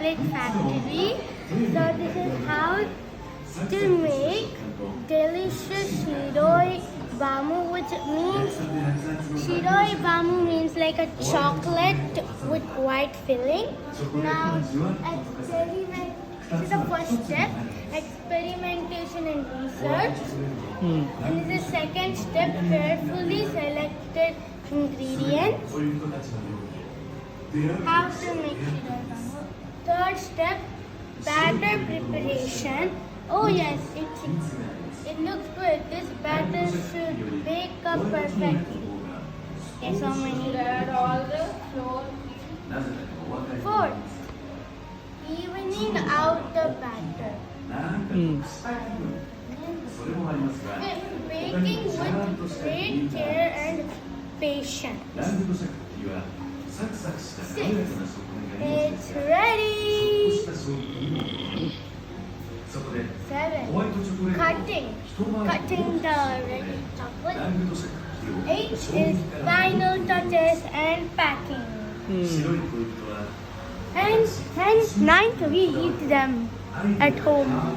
chocolate factory. So this is how to make delicious shiroi bamu, which means shiroi bamu means like a chocolate with white filling. Now experiment. This is the first step, experimentation and research. And this is the second step, carefully selected ingredients. How to make shiroi bamu. Third step, batter preparation. Oh yes, it looks good. This batter should bake up perfectly. Okay, so many. Add all the flour. Fourth, evening out the batter. Baking with great care and patience. Sixth, it's ready. 7. Cutting the ready chocolate. 8 is final touches and packing. And 9th, we eat them at home.